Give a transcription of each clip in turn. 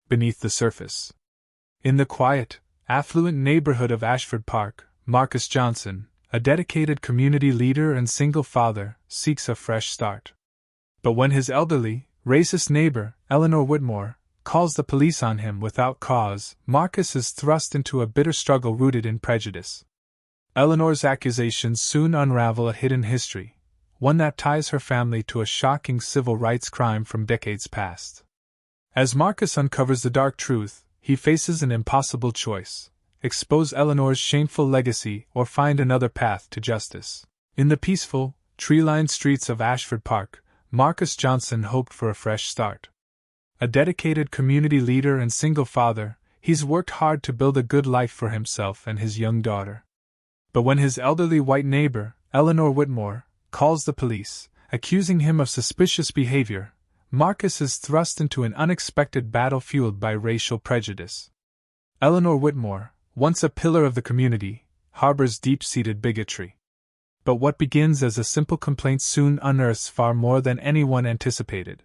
Beneath the surface. In the quiet, affluent neighborhood of Ashford Park, Marcus Johnson, a dedicated community leader and single father, seeks a fresh start. But when his elderly, racist neighbor, Eleanor Whitmore, calls the police on him without cause, Marcus is thrust into a bitter struggle rooted in prejudice. Eleanor's accusations soon unravel a hidden history, one that ties her family to a shocking civil rights crime from decades past. As Marcus uncovers the dark truth, he faces an impossible choice: expose Eleanor's shameful legacy or find another path to justice. In the peaceful, tree-lined streets of Ashford Park, Marcus Johnson hoped for a fresh start. A dedicated community leader and single father, he's worked hard to build a good life for himself and his young daughter. But when his elderly white neighbor, Eleanor Whitmore, calls the police, accusing him of suspicious behavior, Marcus is thrust into an unexpected battle fueled by racial prejudice. Eleanor Whitmore, once a pillar of the community, harbors deep-seated bigotry. But what begins as a simple complaint soon unearths far more than anyone anticipated.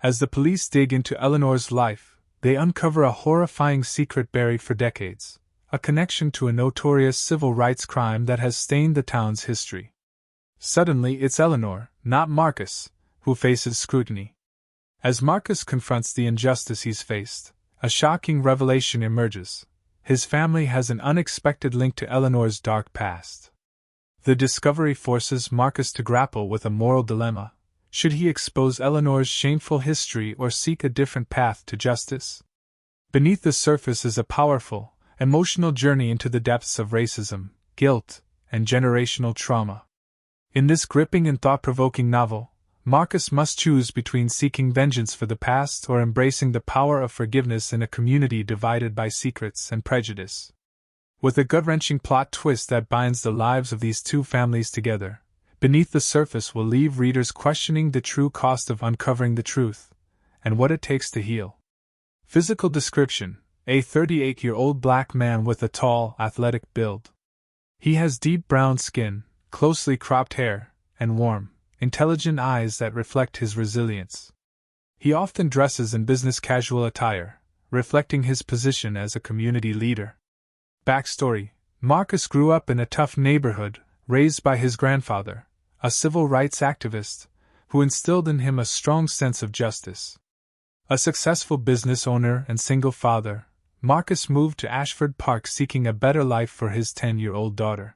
As the police dig into Eleanor's life, they uncover a horrifying secret buried for decades, a connection to a notorious civil rights crime that has stained the town's history. Suddenly it's Eleanor, not Marcus, who faces scrutiny. As Marcus confronts the injustice he's faced, a shocking revelation emerges: his family has an unexpected link to Eleanor's dark past. The discovery forces Marcus to grapple with a moral dilemma: should he expose Eleanor's shameful history or seek a different path to justice? Beneath the surface is a powerful, emotional journey into the depths of racism, guilt, and generational trauma. In this gripping and thought-provoking novel, Marcus must choose between seeking vengeance for the past or embracing the power of forgiveness in a community divided by secrets and prejudice. With a gut-wrenching plot twist that binds the lives of these two families together, Beneath the Surface will leave readers questioning the true cost of uncovering the truth, and what it takes to heal. Physical description: a 38-year-old black man with a tall, athletic build. He has deep brown skin, closely cropped hair, and warm, intelligent eyes that reflect his resilience. He often dresses in business casual attire, reflecting his position as a community leader. Backstory: Marcus grew up in a tough neighborhood, raised by his grandfather, a civil rights activist, who instilled in him a strong sense of justice. A successful business owner and single father, Marcus moved to Ashford Park seeking a better life for his 10-year-old daughter.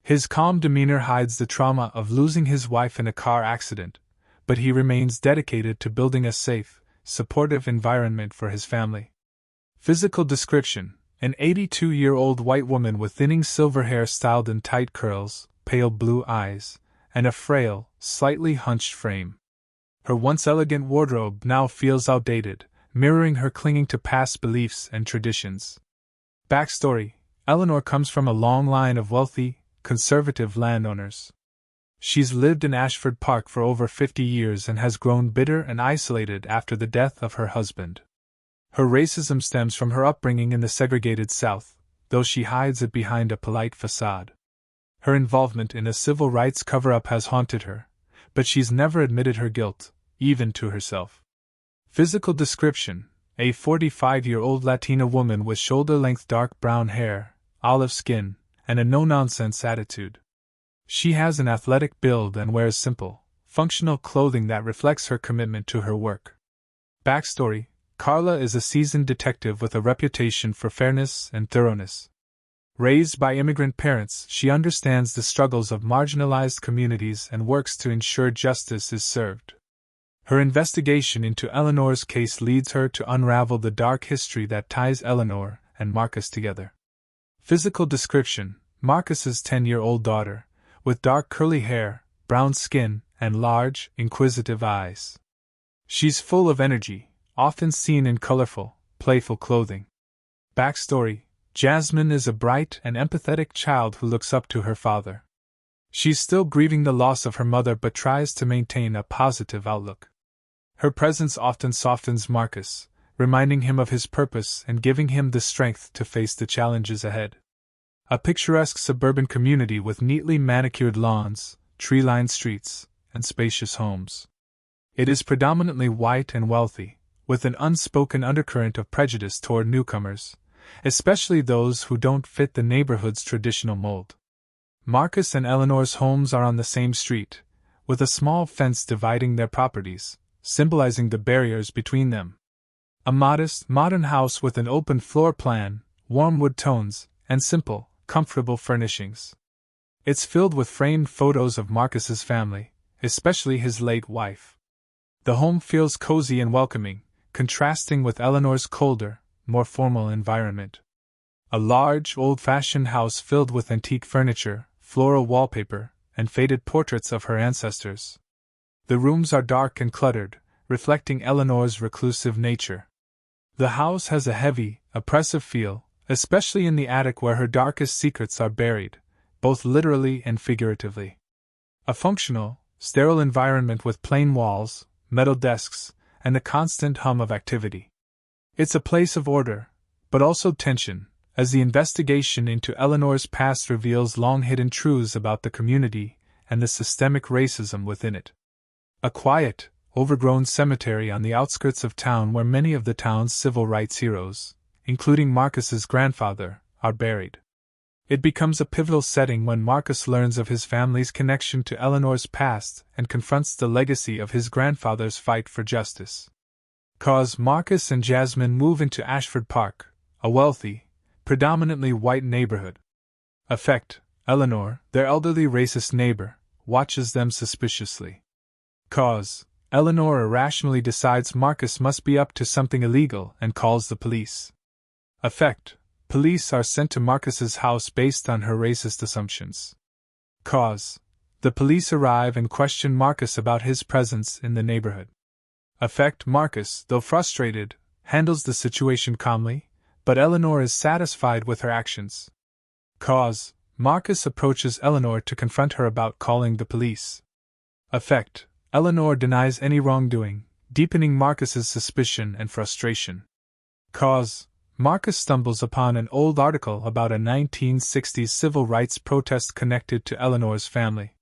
His calm demeanor hides the trauma of losing his wife in a car accident, but he remains dedicated to building a safe, supportive environment for his family. Physical description: an 82-year-old white woman with thinning silver hair styled in tight curls, pale blue eyes, and a frail, slightly hunched frame. Her once elegant wardrobe now feels outdated, mirroring her clinging to past beliefs and traditions. Backstory: Eleanor comes from a long line of wealthy, conservative landowners. She's lived in Ashford Park for over 50 years and has grown bitter and isolated after the death of her husband. Her racism stems from her upbringing in the segregated South, though she hides it behind a polite facade. Her involvement in a civil rights cover-up has haunted her, but she's never admitted her guilt, even to herself. Physical description: a 45-year-old Latina woman with shoulder-length dark brown hair, olive skin, and a no-nonsense attitude. She has an athletic build and wears simple, functional clothing that reflects her commitment to her work. Backstory: Carla is a seasoned detective with a reputation for fairness and thoroughness. Raised by immigrant parents, she understands the struggles of marginalized communities and works to ensure justice is served. Her investigation into Eleanor's case leads her to unravel the dark history that ties Eleanor and Marcus together. Physical description: Marcus's 10-year-old daughter, with dark curly hair, brown skin, and large, inquisitive eyes. She's full of energy, often seen in colorful, playful clothing. Backstory: Jasmine is a bright and empathetic child who looks up to her father. She's still grieving the loss of her mother but tries to maintain a positive outlook. Her presence often softens Marcus, reminding him of his purpose and giving him the strength to face the challenges ahead. A picturesque suburban community with neatly manicured lawns, tree-lined streets, and spacious homes. It is predominantly white and wealthy, with an unspoken undercurrent of prejudice toward newcomers, especially those who don't fit the neighborhood's traditional mold. Marcus and Eleanor's homes are on the same street, with a small fence dividing their properties, symbolizing the barriers between them. A modest, modern house with an open floor plan, warm wood tones, and simple, comfortable furnishings. It's filled with framed photos of Marcus's family, especially his late wife. The home feels cozy and welcoming, contrasting with Eleanor's colder, more formal environment. A large, old-fashioned house filled with antique furniture, floral wallpaper, and faded portraits of her ancestors. The rooms are dark and cluttered, reflecting Eleanor's reclusive nature. The house has a heavy, oppressive feel, especially in the attic where her darkest secrets are buried, both literally and figuratively. A functional, sterile environment with plain walls, metal desks, and a constant hum of activity. It's a place of order, but also tension, as the investigation into Eleanor's past reveals long-hidden truths about the community and the systemic racism within it. A quiet, overgrown cemetery on the outskirts of town where many of the town's civil rights heroes, including Marcus's grandfather, are buried. It becomes a pivotal setting when Marcus learns of his family's connection to Eleanor's past and confronts the legacy of his grandfather's fight for justice. Marcus and Jasmine move into Ashford Park, a wealthy, predominantly white neighborhood. Eleanor, their elderly racist neighbor, watches them suspiciously. Eleanor irrationally decides Marcus must be up to something illegal and calls the police. Police are sent to Marcus's house based on her racist assumptions. The police arrive and question Marcus about his presence in the neighborhood. Marcus, though frustrated, handles the situation calmly, but Eleanor is satisfied with her actions. Marcus approaches Eleanor to confront her about calling the police. Eleanor denies any wrongdoing, deepening Marcus's suspicion and frustration. Marcus stumbles upon an old article about a 1960s civil rights protest connected to Eleanor's family.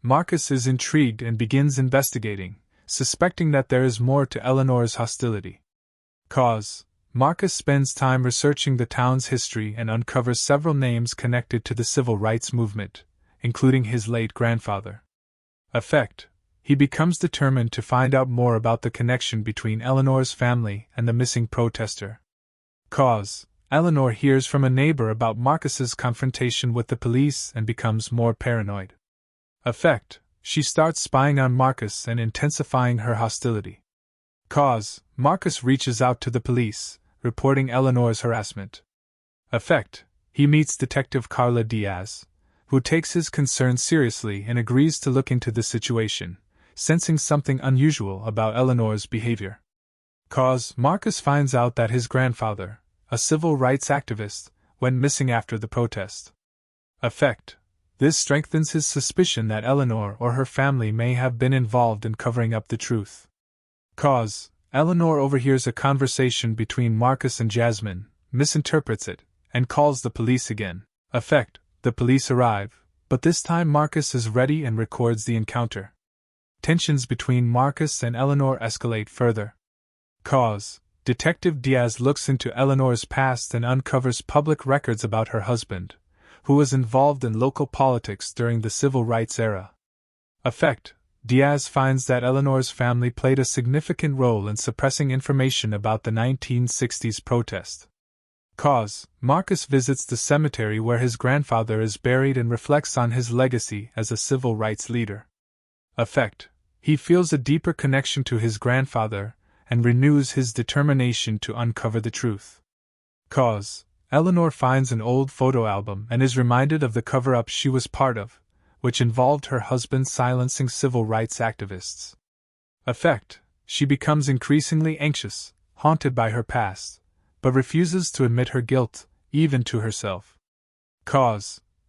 Marcus is intrigued and begins investigating, suspecting that there is more to Eleanor's hostility. Marcus spends time researching the town's history and uncovers several names connected to the civil rights movement, including his late grandfather. He becomes determined to find out more about the connection between Eleanor's family and the missing protester. Eleanor hears from a neighbor about Marcus's confrontation with the police and becomes more paranoid. She starts spying on Marcus and intensifying her hostility. Marcus reaches out to the police, reporting Eleanor's harassment. He meets Detective Carla Diaz, who takes his concerns seriously and agrees to look into the situation, sensing something unusual about Eleanor's behavior. Marcus finds out that his grandfather, a civil rights activist, went missing after the protest. This strengthens his suspicion that Eleanor or her family may have been involved in covering up the truth. Eleanor overhears a conversation between Marcus and Jasmine, misinterprets it, and calls the police again. The police arrive, but this time Marcus is ready and records the encounter. Tensions between Marcus and Eleanor escalate further. Detective Diaz looks into Eleanor's past and uncovers public records about her husband, who was involved in local politics during the civil rights era. Diaz finds that Eleanor's family played a significant role in suppressing information about the 1960s protest. Marcus visits the cemetery where his grandfather is buried and reflects on his legacy as a civil rights leader. He feels a deeper connection to his grandfather and renews his determination to uncover the truth. Eleanor finds an old photo album and is reminded of the cover-up she was part of, which involved her husband silencing civil rights activists. She becomes increasingly anxious, haunted by her past, but refuses to admit her guilt, even to herself.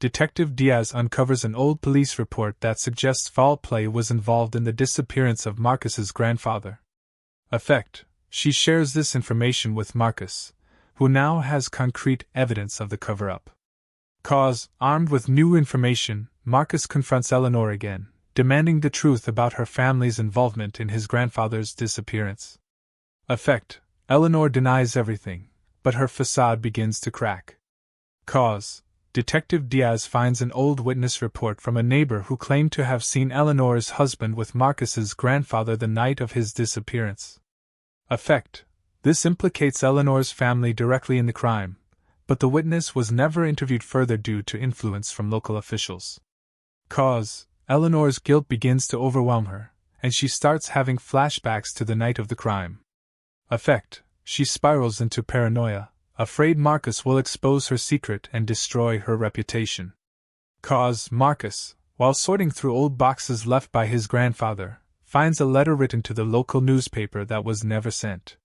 Detective Diaz uncovers an old police report that suggests foul play was involved in the disappearance of Marcus's grandfather. She shares this information with Marcus, who now has concrete evidence of the cover-up. Armed with new information, Marcus confronts Eleanor again, demanding the truth about her family's involvement in his grandfather's disappearance. Effect: Eleanor denies everything, but her facade begins to crack. Cause: Detective Diaz finds an old witness report from a neighbor who claimed to have seen Eleanor's husband with Marcus's grandfather the night of his disappearance. Effect: This implicates Eleanor's family directly in the crime, but the witness was never interviewed further due to influence from local officials. Cause: Eleanor's guilt begins to overwhelm her, and she starts having flashbacks to the night of the crime. Effect: She spirals into paranoia, afraid Marcus will expose her secret and destroy her reputation. Cause: Marcus, while sorting through old boxes left by his grandfather, finds a letter written to the local newspaper that was never sent.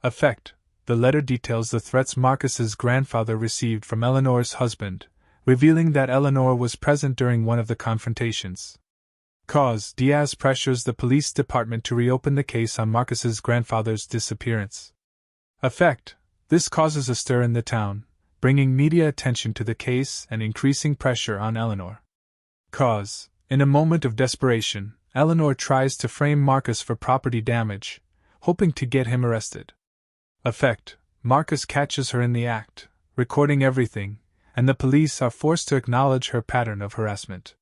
Effect: The letter details the threats Marcus's grandfather received from Eleanor's husband, revealing that Eleanor was present during one of the confrontations. Cause: Diaz pressures the police department to reopen the case on Marcus's grandfather's disappearance. Effect: This causes a stir in the town, bringing media attention to the case and increasing pressure on Eleanor. Cause: In a moment of desperation, Eleanor tries to frame Marcus for property damage, hoping to get him arrested. Effect: Marcus catches her in the act, recording everything, and the police are forced to acknowledge her pattern of harassment.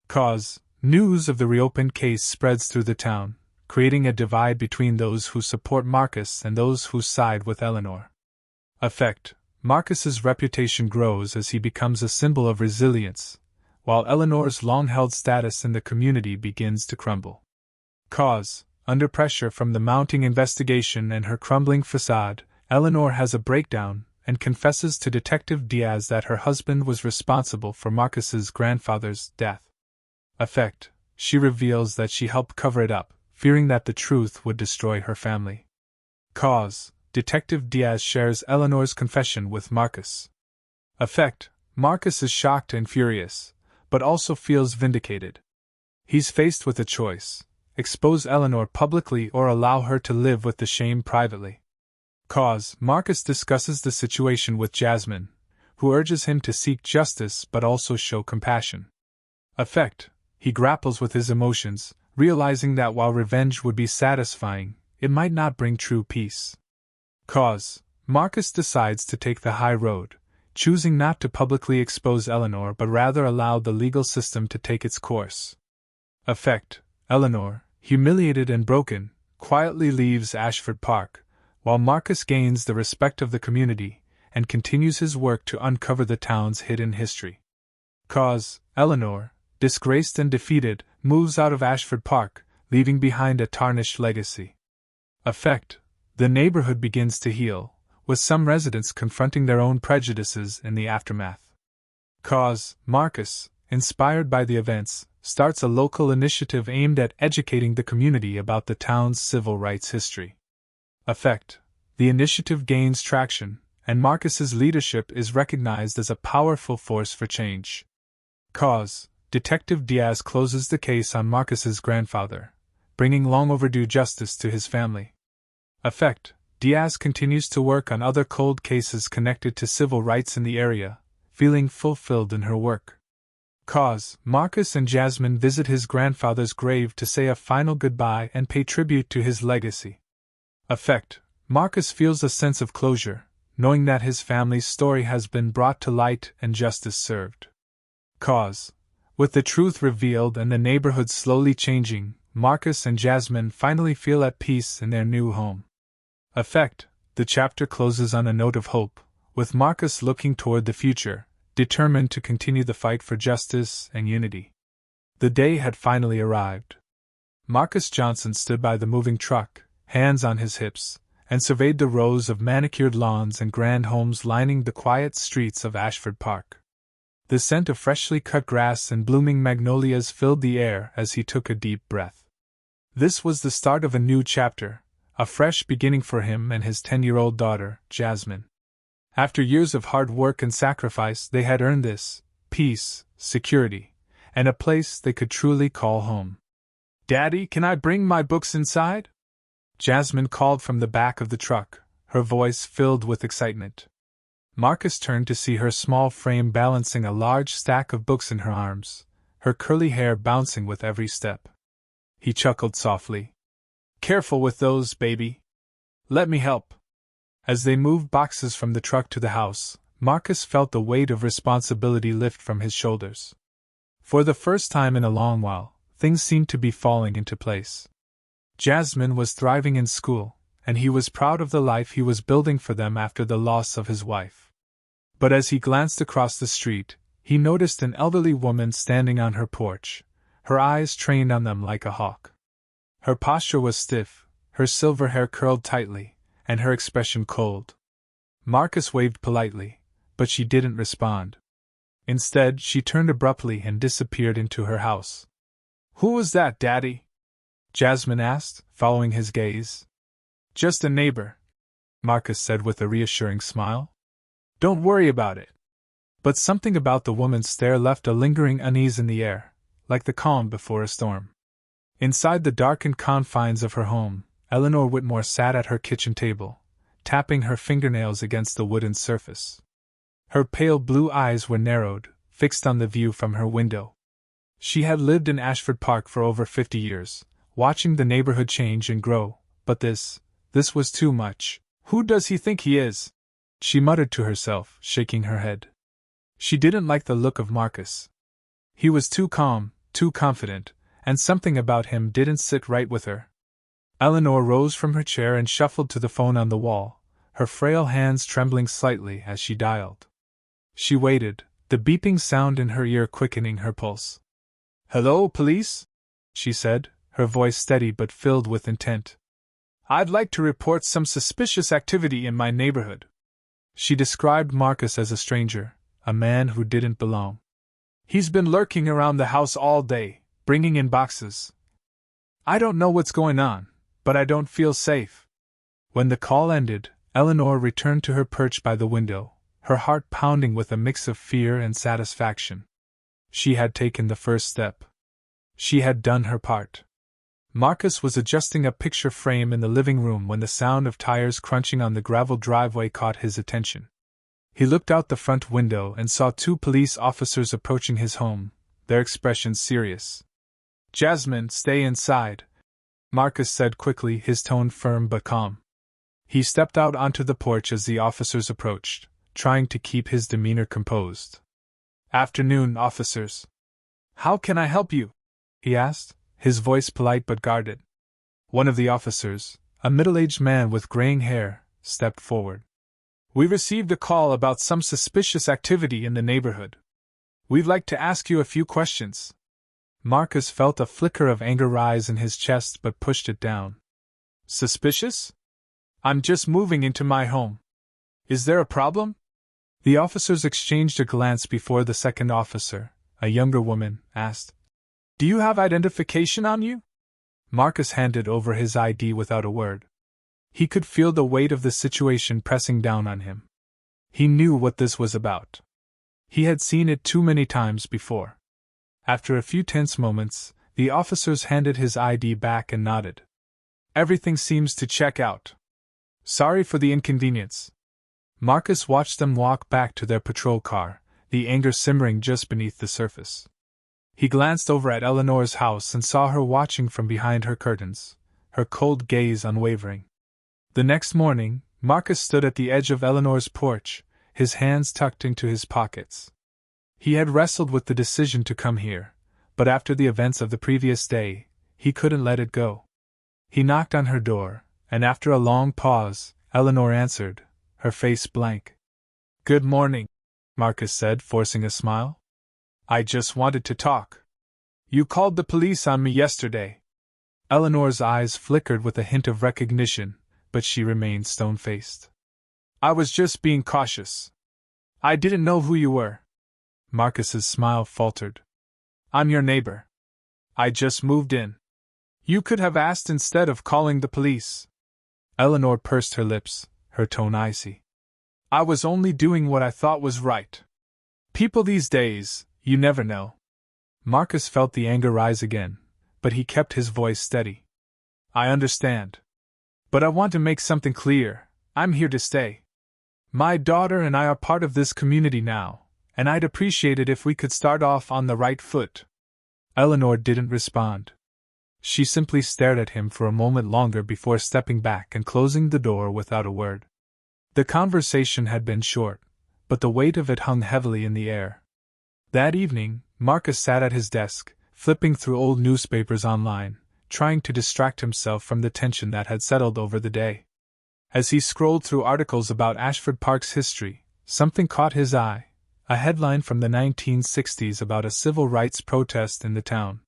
Cause: News of the reopened case spreads through the town, creating a divide between those who support Marcus and those who side with Eleanor. Effect: Marcus's reputation grows as he becomes a symbol of resilience, while Eleanor's long-held status in the community begins to crumble. Cause: Under pressure from the mounting investigation and her crumbling facade, Eleanor has a breakdown and confesses to Detective Diaz that her husband was responsible for Marcus's grandfather's death. Effect: She reveals that she helped cover it up, fearing that the truth would destroy her family. Cause: Detective Diaz shares Eleanor's confession with Marcus. Effect: Marcus is shocked and furious, but also feels vindicated. He's faced with a choice: expose Eleanor publicly or allow her to live with the shame privately. Cause: Marcus discusses the situation with Jasmine, who urges him to seek justice but also show compassion. Effect: He grapples with his emotions, realizing that while revenge would be satisfying, it might not bring true peace. Cause: Marcus decides to take the high road, choosing not to publicly expose Eleanor but rather allow the legal system to take its course. Effect: Eleanor, humiliated and broken, quietly leaves Ashford Park, while Marcus gains the respect of the community and continues his work to uncover the town's hidden history. Cause: Eleanor, disgraced and defeated, moves out of Ashford Park, leaving behind a tarnished legacy. Effect: The neighborhood begins to heal, with some residents confronting their own prejudices in the aftermath. Cause: Marcus, inspired by the events, starts a local initiative aimed at educating the community about the town's civil rights history. Effect: The initiative gains traction, and Marcus's leadership is recognized as a powerful force for change. Cause: Detective Diaz closes the case on Marcus's grandfather, bringing long overdue justice to his family. Effect: Diaz continues to work on other cold cases connected to civil rights in the area, feeling fulfilled in her work. Cause: Marcus and Jasmine visit his grandfather's grave to say a final goodbye and pay tribute to his legacy. Effect: Marcus feels a sense of closure, knowing that his family's story has been brought to light and justice served. Cause: With the truth revealed and the neighborhood slowly changing, Marcus and Jasmine finally feel at peace in their new home. Effect: The chapter closes on a note of hope, with Marcus looking toward the future, determined to continue the fight for justice and unity. The day had finally arrived. Marcus Johnson stood by the moving truck, hands on his hips, and surveyed the rows of manicured lawns and grand homes lining the quiet streets of Ashford Park. The scent of freshly cut grass and blooming magnolias filled the air as he took a deep breath. This was the start of a new chapter, a fresh beginning for him and his 10-year-old daughter, Jasmine. After years of hard work and sacrifice, they had earned this: peace, security, and a place they could truly call home. "Daddy, can I bring my books inside?" Jasmine called from the back of the truck, her voice filled with excitement. Marcus turned to see her small frame balancing a large stack of books in her arms, her curly hair bouncing with every step. He chuckled softly. "Careful with those, baby." Let me help. As they moved boxes from the truck to the house, Marcus felt the weight of responsibility lift from his shoulders. For the first time in a long while, things seemed to be falling into place. Jasmine was thriving in school, and he was proud of the life he was building for them after the loss of his wife. But as he glanced across the street, he noticed an elderly woman standing on her porch, her eyes trained on them like a hawk. Her posture was stiff, her silver hair curled tightly, and her expression cold. Marcus waved politely, but she didn't respond. Instead, she turned abruptly and disappeared into her house. "Who was that, Daddy?" Jasmine asked, following his gaze. "Just a neighbor," Marcus said with a reassuring smile. "Don't worry about it." But something about the woman's stare left a lingering unease in the air, like the calm before a storm. Inside the darkened confines of her home, Eleanor Whitmore sat at her kitchen table, tapping her fingernails against the wooden surface. Her pale blue eyes were narrowed, fixed on the view from her window. She had lived in Ashford Park for over 50 years, watching the neighborhood change and grow, but this was too much. "Who does he think he is?" she muttered to herself, shaking her head. She didn't like the look of Marcus. He was too calm, too confident, and something about him didn't sit right with her. Eleanor rose from her chair and shuffled to the phone on the wall, her frail hands trembling slightly as she dialed. She waited, the beeping sound in her ear quickening her pulse. "Hello, police?" she said, her voice steady but filled with intent. "I'd like to report some suspicious activity in my neighborhood." She described Marcus as a stranger, a man who didn't belong. "He's been lurking around the house all day, bringing in boxes. I don't know what's going on, but I don't feel safe." When the call ended, Eleanor returned to her perch by the window, her heart pounding with a mix of fear and satisfaction. She had taken the first step. She had done her part. Marcus was adjusting a picture frame in the living room when the sound of tires crunching on the gravel driveway caught his attention. He looked out the front window and saw 2 police officers approaching his home, their expressions serious. "Jasmine, stay inside," Marcus said quickly, his tone firm but calm. He stepped out onto the porch as the officers approached, trying to keep his demeanor composed. "Afternoon, officers. How can I help you?" he asked, his voice polite but guarded. One of the officers, a middle-aged man with graying hair, stepped forward. "We received a call about some suspicious activity in the neighborhood. We'd like to ask you a few questions." Marcus felt a flicker of anger rise in his chest but pushed it down. "Suspicious? I'm just moving into my home. Is there a problem?" The officers exchanged a glance before the second officer, a younger woman, asked, "Do you have identification on you?" Marcus handed over his ID without a word. He could feel the weight of the situation pressing down on him. He knew what this was about. He had seen it too many times before. After a few tense moments, the officers handed his ID back and nodded. "Everything seems to check out. Sorry for the inconvenience." Marcus watched them walk back to their patrol car, the anger simmering just beneath the surface. He glanced over at Eleanor's house and saw her watching from behind her curtains, her cold gaze unwavering. The next morning, Marcus stood at the edge of Eleanor's porch, his hands tucked into his pockets. He had wrestled with the decision to come here, but after the events of the previous day, he couldn't let it go. He knocked on her door, and after a long pause, Eleanor answered, her face blank. "Good morning," Marcus said, forcing a smile. "I just wanted to talk. You called the police on me yesterday." Eleanor's eyes flickered with a hint of recognition, but she remained stone-faced. "I was just being cautious. I didn't know who you were." Marcus's smile faltered. "I'm your neighbor. I just moved in. You could have asked instead of calling the police." Eleanor pursed her lips, her tone icy. "I was only doing what I thought was right. People these days, you never know." Marcus felt the anger rise again, but he kept his voice steady. "I understand. But I want to make something clear. I'm here to stay. My daughter and I are part of this community now, and I'd appreciate it if we could start off on the right foot." Eleanor didn't respond. She simply stared at him for a moment longer before stepping back and closing the door without a word. The conversation had been short, but the weight of it hung heavily in the air. That evening, Marcus sat at his desk, flipping through old newspapers online, trying to distract himself from the tension that had settled over the day. As he scrolled through articles about Ashford Park's history, something caught his eye, a headline from the 1960s about a civil rights protest in the town.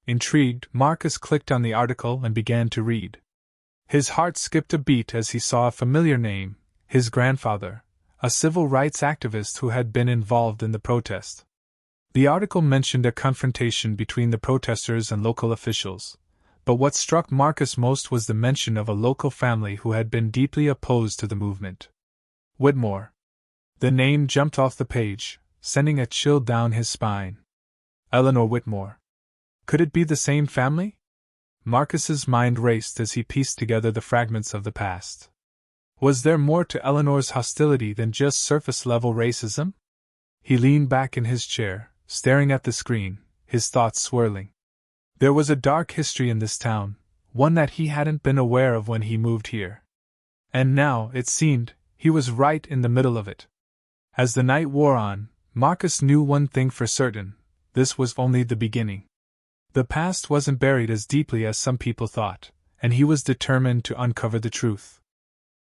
Intrigued, Marcus clicked on the article and began to read. His heart skipped a beat as he saw a familiar name, his grandfather, a civil rights activist who had been involved in the protest. The article mentioned a confrontation between the protesters and local officials, but what struck Marcus most was the mention of a local family who had been deeply opposed to the movement. Whitmore. The name jumped off the page, sending a chill down his spine. Eleanor Whitmore. Could it be the same family? Marcus's mind raced as he pieced together the fragments of the past. Was there more to Eleanor's hostility than just surface-level racism? He leaned back in his chair, staring at the screen, his thoughts swirling. There was a dark history in this town, one that he hadn't been aware of when he moved here. And now, it seemed, he was right in the middle of it. As the night wore on, Marcus knew one thing for certain: this was only the beginning. The past wasn't buried as deeply as some people thought, and he was determined to uncover the truth.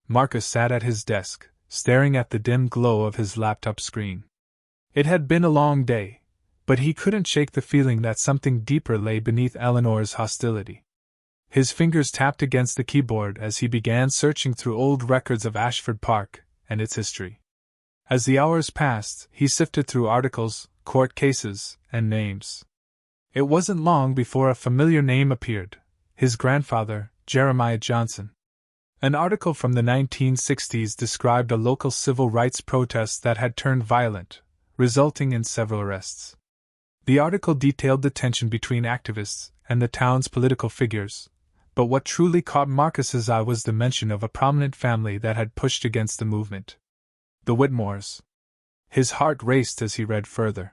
Marcus sat at his desk, staring at the dim glow of his laptop screen. It had been a long day, but he couldn't shake the feeling that something deeper lay beneath Eleanor's hostility. His fingers tapped against the keyboard as he began searching through old records of Ashford Park and its history. As the hours passed, he sifted through articles, court cases, and names. It wasn't long before a familiar name appeared: his grandfather, Jeremiah Johnson. An article from the 1960s described a local civil rights protest that had turned violent, resulting in several arrests. The article detailed the tension between activists and the town's political figures, but what truly caught Marcus's eye was the mention of a prominent family that had pushed against the movement: the Whitmores. His heart raced as he read further.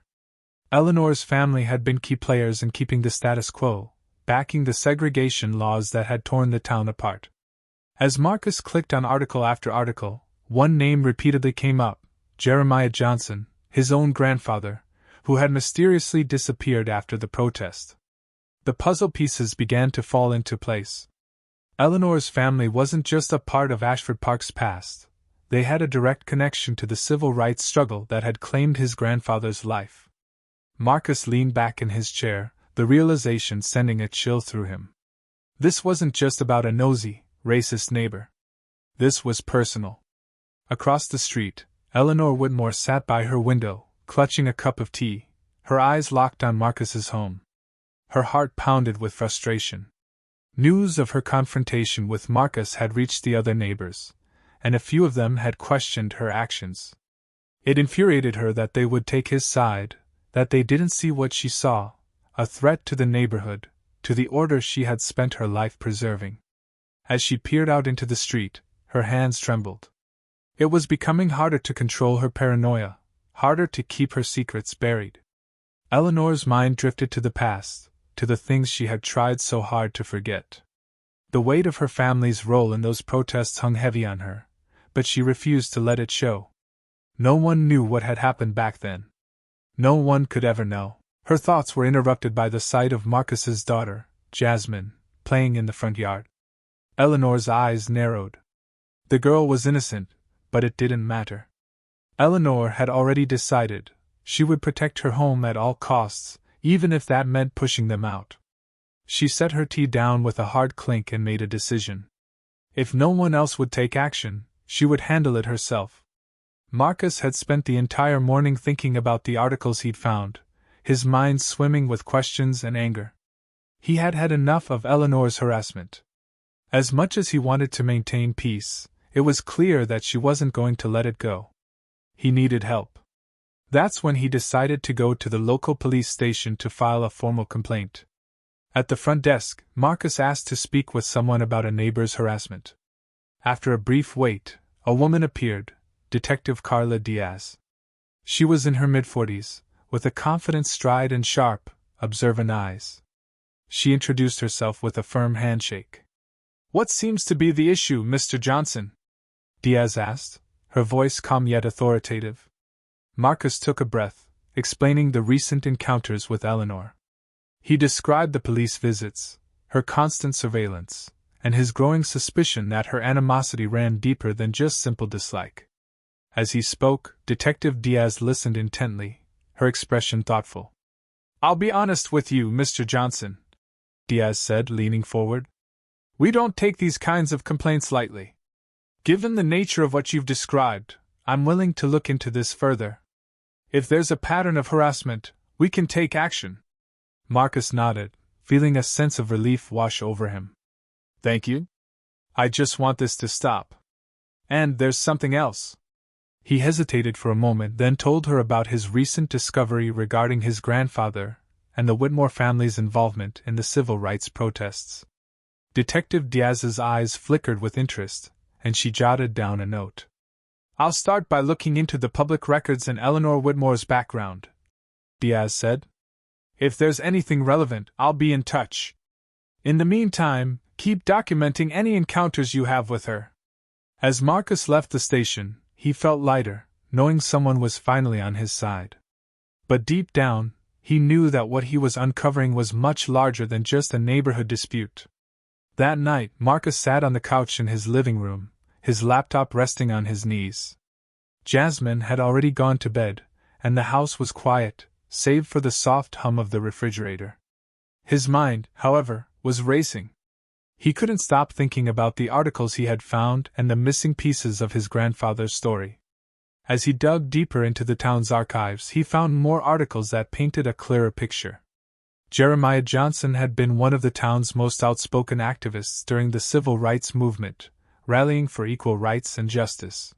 Eleanor's family had been key players in keeping the status quo, backing the segregation laws that had torn the town apart. As Marcus clicked on article after article, one name repeatedly came up: Jeremiah Johnson, his own grandfather, who had mysteriously disappeared after the protest. The puzzle pieces began to fall into place. Eleanor's family wasn't just a part of Ashford Park's past, they had a direct connection to the civil rights struggle that had claimed his grandfather's life. Marcus leaned back in his chair, the realization sending a chill through him. This wasn't just about a nosy, racist neighbor. This was personal. Across the street, Eleanor Whitmore sat by her window, clutching a cup of tea, her eyes locked on Marcus's home. Her heart pounded with frustration. News of her confrontation with Marcus had reached the other neighbors, and a few of them had questioned her actions. It infuriated her that they would take his side, that they didn't see what she saw: a threat to the neighborhood, to the order she had spent her life preserving. As she peered out into the street, her hands trembled. It was becoming harder to control her paranoia, harder to keep her secrets buried. Eleanor's mind drifted to the past, to the things she had tried so hard to forget. The weight of her family's role in those protests hung heavy on her, but she refused to let it show. No one knew what had happened back then. No one could ever know. Her thoughts were interrupted by the sight of Marcus's daughter, Jasmine, playing in the front yard. Eleanor's eyes narrowed. The girl was innocent, but it didn't matter. Eleanor had already decided she would protect her home at all costs, even if that meant pushing them out. She set her tea down with a hard clink and made a decision. If no one else would take action, she would handle it herself. Marcus had spent the entire morning thinking about the articles he'd found, his mind swimming with questions and anger. He had had enough of Eleanor's harassment. As much as he wanted to maintain peace, it was clear that she wasn't going to let it go. He needed help. That's when he decided to go to the local police station to file a formal complaint. At the front desk, Marcus asked to speak with someone about a neighbor's harassment. After a brief wait, a woman appeared, Detective Carla Diaz. She was in her mid-40s, with a confident stride and sharp, observant eyes. She introduced herself with a firm handshake. "What seems to be the issue, Mr. Johnson?" Diaz asked, her voice calm yet authoritative. Marcus took a breath, explaining the recent encounters with Eleanor. He described the police visits, her constant surveillance, and his growing suspicion that her animosity ran deeper than just simple dislike. As he spoke, Detective Diaz listened intently, her expression thoughtful. "I'll be honest with you, Mr. Johnson," Diaz said, leaning forward. "We don't take these kinds of complaints lightly. Given the nature of what you've described, I'm willing to look into this further. If there's a pattern of harassment, we can take action." Marcus nodded, feeling a sense of relief wash over him. "Thank you. I just want this to stop. And there's something else." He hesitated for a moment, then told her about his recent discovery regarding his grandfather and the Whitmore family's involvement in the civil rights protests. Detective Diaz's eyes flickered with interest, and she jotted down a note. "I'll start by looking into the public records and Eleanor Whitmore's background," Diaz said. "If there's anything relevant, I'll be in touch. In the meantime, keep documenting any encounters you have with her." As Marcus left the station, he felt lighter, knowing someone was finally on his side. But deep down, he knew that what he was uncovering was much larger than just a neighborhood dispute. That night, Marcus sat on the couch in his living room, his laptop resting on his knees. Jasmine had already gone to bed, and the house was quiet, save for the soft hum of the refrigerator. His mind, however, was racing. He couldn't stop thinking about the articles he had found and the missing pieces of his grandfather's story. As he dug deeper into the town's archives, he found more articles that painted a clearer picture. Jeremiah Johnson had been one of the town's most outspoken activists during the civil rights movement, rallying for equal rights and justice.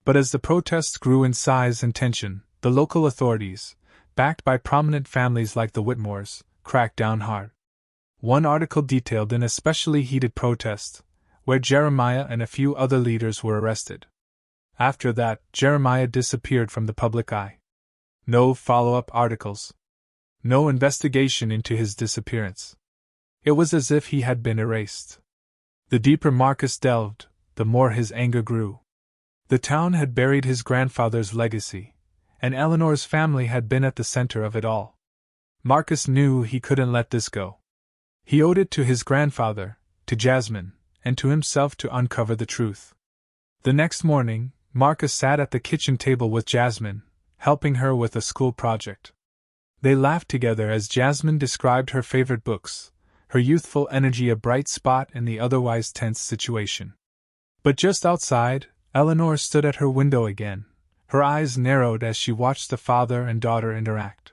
But as the protests grew in size and tension, the local authorities, backed by prominent families like the Whitmores, cracked down hard. One article detailed an especially heated protest, where Jeremiah and a few other leaders were arrested. After that, Jeremiah disappeared from the public eye. No follow-up articles. No investigation into his disappearance. It was as if he had been erased. The deeper Marcus delved, the more his anger grew. The town had buried his grandfather's legacy, and Eleanor's family had been at the center of it all. Marcus knew he couldn't let this go. He owed it to his grandfather, to Jasmine, and to himself to uncover the truth. The next morning, Marcus sat at the kitchen table with Jasmine, helping her with a school project. They laughed together as Jasmine described her favorite books, her youthful energy a bright spot in the otherwise tense situation. But just outside, Eleanor stood at her window again, her eyes narrowed as she watched the father and daughter interact.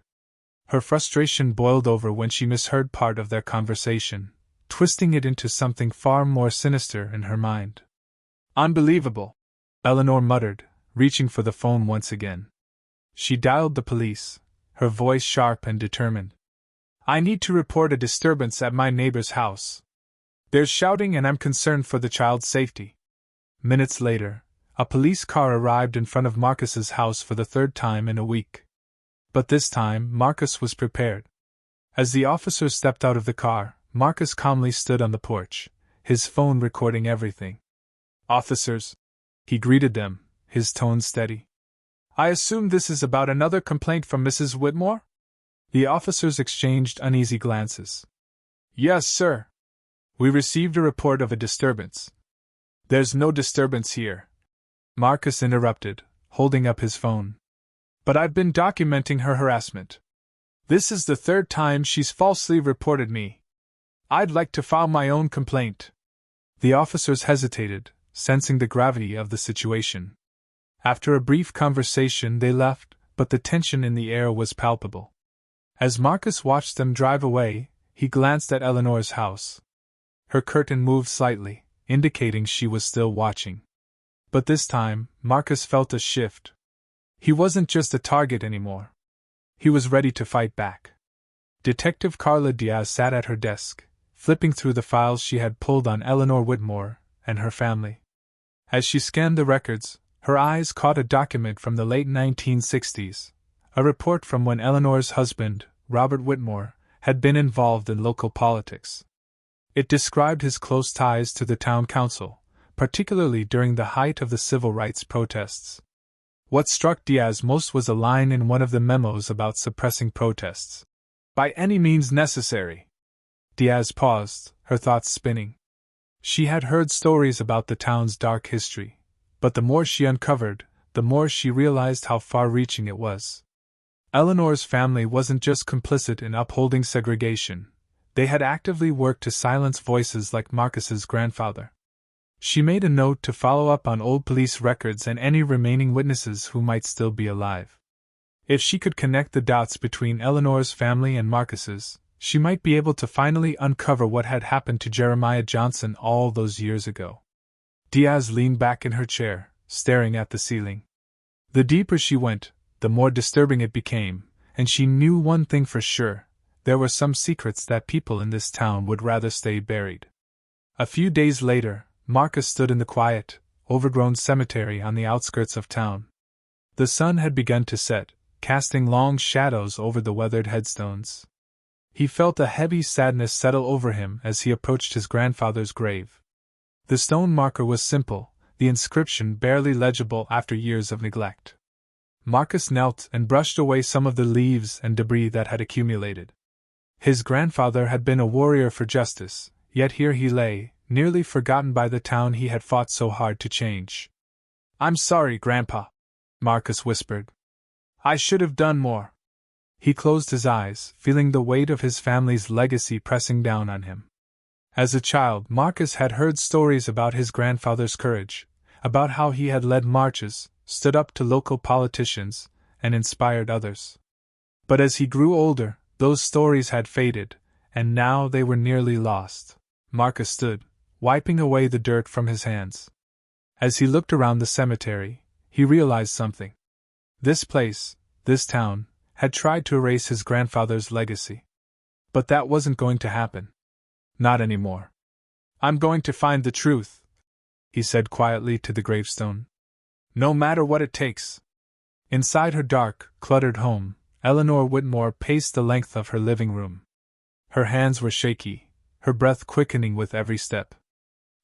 Her frustration boiled over when she misheard part of their conversation, twisting it into something far more sinister in her mind. "Unbelievable," Eleanor muttered, reaching for the phone once again. She dialed the police, her voice sharp and determined. "I need to report a disturbance at my neighbor's house. There's shouting and I'm concerned for the child's safety." Minutes later, a police car arrived in front of Marcus's house for the third time in a week. But this time, Marcus was prepared. As the officers stepped out of the car, Marcus calmly stood on the porch, his phone recording everything. "Officers," he greeted them, his tone steady. "I assume this is about another complaint from Mrs. Whitmore?" The officers exchanged uneasy glances. "Yes, sir. We received a report of a disturbance." "There's no disturbance here," Marcus interrupted, holding up his phone. "But I've been documenting her harassment. This is the third time she's falsely reported me. I'd like to file my own complaint." The officers hesitated, sensing the gravity of the situation. After a brief conversation they left, but the tension in the air was palpable. As Marcus watched them drive away, he glanced at Eleanor's house. Her curtain moved slightly, indicating she was still watching. But this time, Marcus felt a shift. He wasn't just a target anymore. He was ready to fight back. Detective Carla Diaz sat at her desk, flipping through the files she had pulled on Eleanor Whitmore and her family. As she scanned the records, her eyes caught a document from the late 1960s, a report from when Eleanor's husband, Robert Whitmore, had been involved in local politics. It described his close ties to the town council, particularly during the height of the civil rights protests. What struck Diaz most was a line in one of the memos about suppressing protests. By any means necessary. Diaz paused, her thoughts spinning. She had heard stories about the town's dark history, but the more she uncovered, the more she realized how far-reaching it was. Eleanor's family wasn't just complicit in upholding segregation, they had actively worked to silence voices like Marcus's grandfather. She made a note to follow up on old police records and any remaining witnesses who might still be alive. If she could connect the dots between Eleanor's family and Marcus's, she might be able to finally uncover what had happened to Jeremiah Johnson all those years ago. Diaz leaned back in her chair, staring at the ceiling. The deeper she went, the more disturbing it became, and she knew one thing for sure: there were some secrets that people in this town would rather stay buried. A few days later, Marcus stood in the quiet, overgrown cemetery on the outskirts of town. The sun had begun to set, casting long shadows over the weathered headstones. He felt a heavy sadness settle over him as he approached his grandfather's grave. The stone marker was simple, the inscription barely legible after years of neglect. Marcus knelt and brushed away some of the leaves and debris that had accumulated. His grandfather had been a warrior for justice, yet here he lay, nearly forgotten by the town he had fought so hard to change. "I'm sorry, Grandpa," Marcus whispered. "I should have done more." He closed his eyes, feeling the weight of his family's legacy pressing down on him. As a child, Marcus had heard stories about his grandfather's courage, about how he had led marches, stood up to local politicians, and inspired others. But as he grew older, those stories had faded, and now they were nearly lost. Marcus stood, wiping away the dirt from his hands. As he looked around the cemetery, he realized something. This place, this town, had tried to erase his grandfather's legacy. But that wasn't going to happen. Not anymore. "I'm going to find the truth," he said quietly to the gravestone. "No matter what it takes." Inside her dark, cluttered home, Eleanor Whitmore paced the length of her living room. Her hands were shaky, her breath quickening with every step.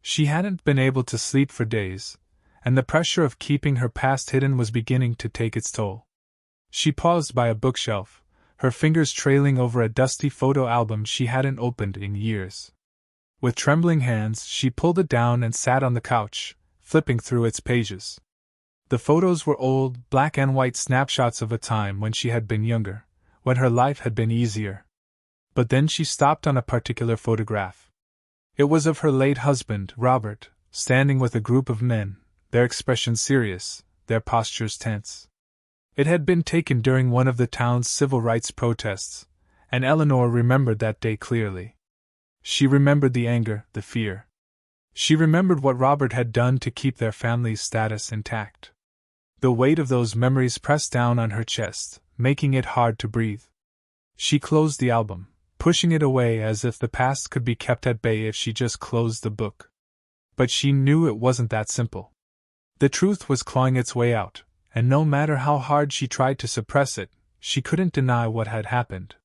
She hadn't been able to sleep for days, and the pressure of keeping her past hidden was beginning to take its toll. She paused by a bookshelf, her fingers trailing over a dusty photo album she hadn't opened in years. With trembling hands, she pulled it down and sat on the couch, flipping through its pages. The photos were old, black and white snapshots of a time when she had been younger, when her life had been easier. But then she stopped on a particular photograph. It was of her late husband, Robert, standing with a group of men, their expressions serious, their postures tense. It had been taken during one of the town's civil rights protests, and Eleanor remembered that day clearly. She remembered the anger, the fear. She remembered what Robert had done to keep their family's status intact. The weight of those memories pressed down on her chest, making it hard to breathe. She closed the album, pushing it away as if the past could be kept at bay if she just closed the book. But she knew it wasn't that simple. The truth was clawing its way out, and no matter how hard she tried to suppress it, she couldn't deny what had happened.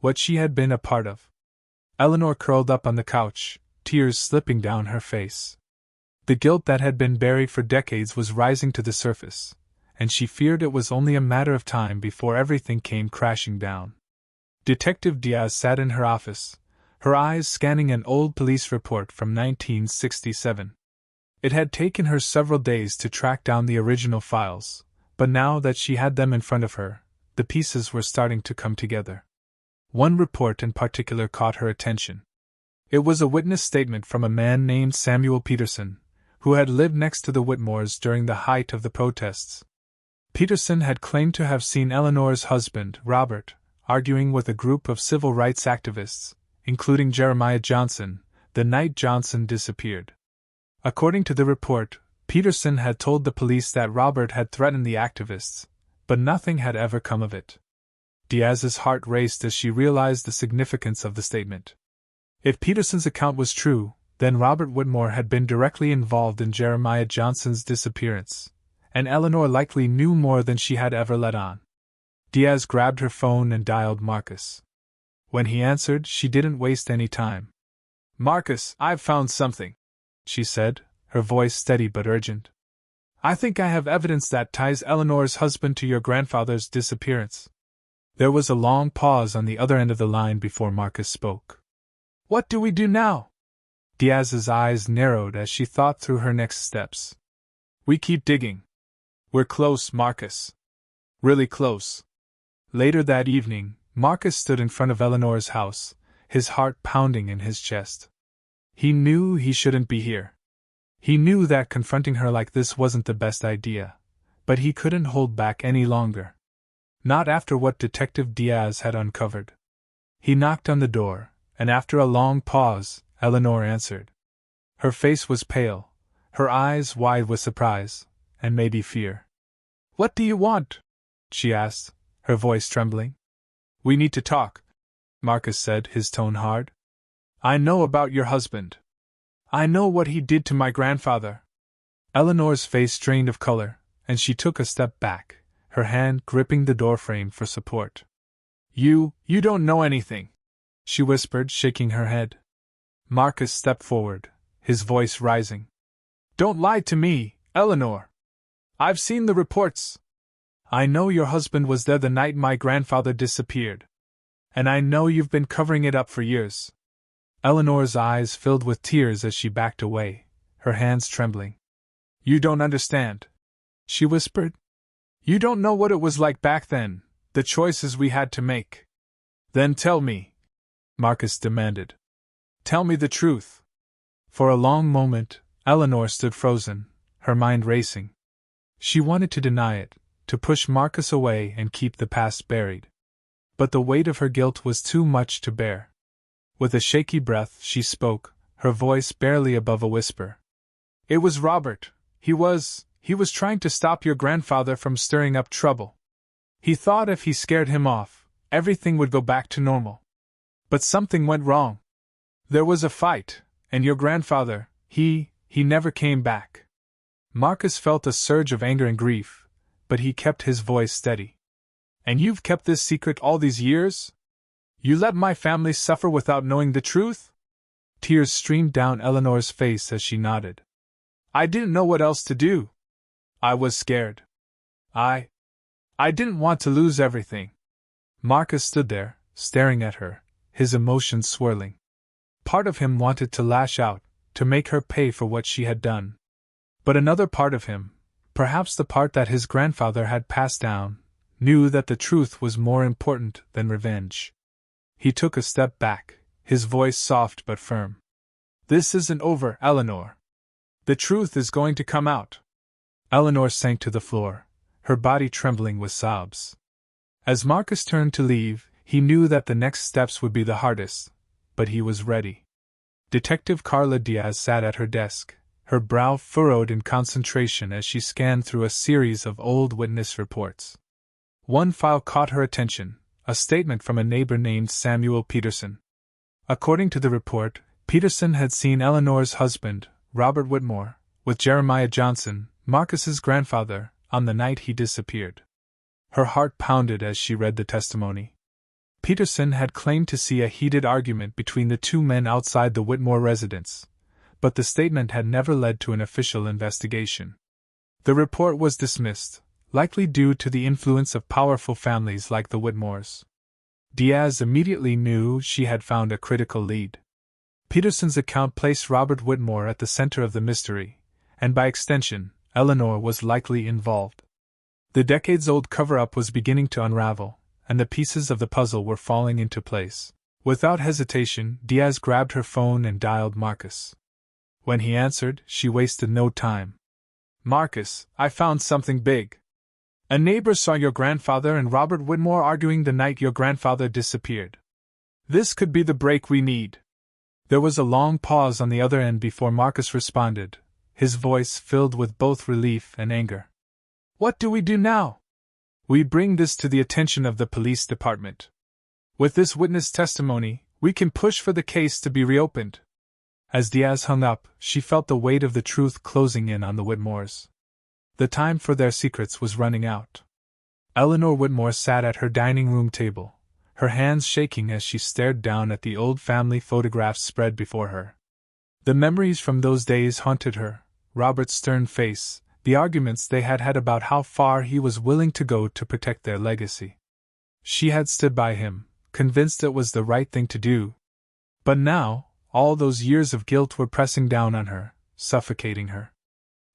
What she had been a part of. Eleanor curled up on the couch, tears slipping down her face. The guilt that had been buried for decades was rising to the surface, and she feared it was only a matter of time before everything came crashing down. Detective Diaz sat in her office, her eyes scanning an old police report from 1967. It had taken her several days to track down the original files, but now that she had them in front of her, the pieces were starting to come together. One report in particular caught her attention. It was a witness statement from a man named Samuel Peterson, who had lived next to the Whitmores during the height of the protests. Peterson had claimed to have seen Eleanor's husband, Robert, arguing with a group of civil rights activists, including Jeremiah Johnson, the night Johnson disappeared. According to the report, Peterson had told the police that Robert had threatened the activists, but nothing had ever come of it. Diaz's heart raced as she realized the significance of the statement. If Peterson's account was true, then Robert Whitmore had been directly involved in Jeremiah Johnson's disappearance, and Eleanor likely knew more than she had ever let on. Diaz grabbed her phone and dialed Marcus. When he answered, she didn't waste any time. "Marcus, I've found something," she said, her voice steady but urgent. "I think I have evidence that ties Eleanor's husband to your grandfather's disappearance." There was a long pause on the other end of the line before Marcus spoke. "What do we do now?" Diaz's eyes narrowed as she thought through her next steps. "We keep digging. We're close, Marcus. Really close." Later that evening, Marcus stood in front of Eleanor's house, his heart pounding in his chest. He knew he shouldn't be here. He knew that confronting her like this wasn't the best idea, but he couldn't hold back any longer. Not after what Detective Diaz had uncovered. He knocked on the door, and after a long pause, Eleanor answered. Her face was pale, her eyes wide with surprise, and maybe fear. "What do you want?" she asked, her voice trembling. "We need to talk," Marcus said, his tone hard. "I know about your husband. I know what he did to my grandfather." Eleanor's face drained of color, and she took a step back, her hand gripping the doorframe for support. You don't know anything," she whispered, shaking her head. Marcus stepped forward, his voice rising. "Don't lie to me, Eleanor. I've seen the reports. I know your husband was there the night my grandfather disappeared. And I know you've been covering it up for years." Eleanor's eyes filled with tears as she backed away, her hands trembling. "You don't understand," she whispered. "You don't know what it was like back then, the choices we had to make." "Then tell me," Marcus demanded. "Tell me the truth." For a long moment, Eleanor stood frozen, her mind racing. She wanted to deny it, to push Marcus away and keep the past buried. But the weight of her guilt was too much to bear. With a shaky breath, she spoke, her voice barely above a whisper. "It was Robert. He was trying to stop your grandfather from stirring up trouble. He thought if he scared him off, everything would go back to normal. But something went wrong. There was a fight, and your grandfather, he never came back." Marcus felt a surge of anger and grief, but he kept his voice steady. "And you've kept this secret all these years? You let my family suffer without knowing the truth?" Tears streamed down Eleanor's face as she nodded. "I didn't know what else to do. I was scared. I didn't want to lose everything." Marcus stood there, staring at her, his emotions swirling. Part of him wanted to lash out, to make her pay for what she had done. But another part of him, perhaps the part that his grandfather had passed down, knew that the truth was more important than revenge. He took a step back, his voice soft but firm. "This isn't over, Eleanor. The truth is going to come out." Eleanor sank to the floor, her body trembling with sobs. As Marcus turned to leave, he knew that the next steps would be the hardest, but he was ready. Detective Carla Diaz sat at her desk, her brow furrowed in concentration as she scanned through a series of old witness reports. One file caught her attention, a statement from a neighbor named Samuel Peterson. According to the report, Peterson had seen Eleanor's husband, Robert Whitmore, with Jeremiah Johnson, Marcus's grandfather, on the night he disappeared. Her heart pounded as she read the testimony. Peterson had claimed to see a heated argument between the two men outside the Whitmore residence, but the statement had never led to an official investigation. The report was dismissed, likely due to the influence of powerful families like the Whitmores. Diaz immediately knew she had found a critical lead. Peterson's account placed Robert Whitmore at the center of the mystery, and by extension, Eleanor was likely involved. The decades-old cover-up was beginning to unravel, and the pieces of the puzzle were falling into place. Without hesitation, Diaz grabbed her phone and dialed Marcus. When he answered, she wasted no time. "Marcus, I found something big. A neighbor saw your grandfather and Robert Whitmore arguing the night your grandfather disappeared. This could be the break we need." There was a long pause on the other end before Marcus responded, his voice filled with both relief and anger. "What do we do now?" "We bring this to the attention of the police department. With this witness testimony, we can push for the case to be reopened." As Diaz hung up, she felt the weight of the truth closing in on the Whitmores. The time for their secrets was running out. Eleanor Whitmore sat at her dining room table, her hands shaking as she stared down at the old family photographs spread before her. The memories from those days haunted her: Robert's stern face, the arguments they had had about how far he was willing to go to protect their legacy. She had stood by him, convinced it was the right thing to do. But now, all those years of guilt were pressing down on her, suffocating her.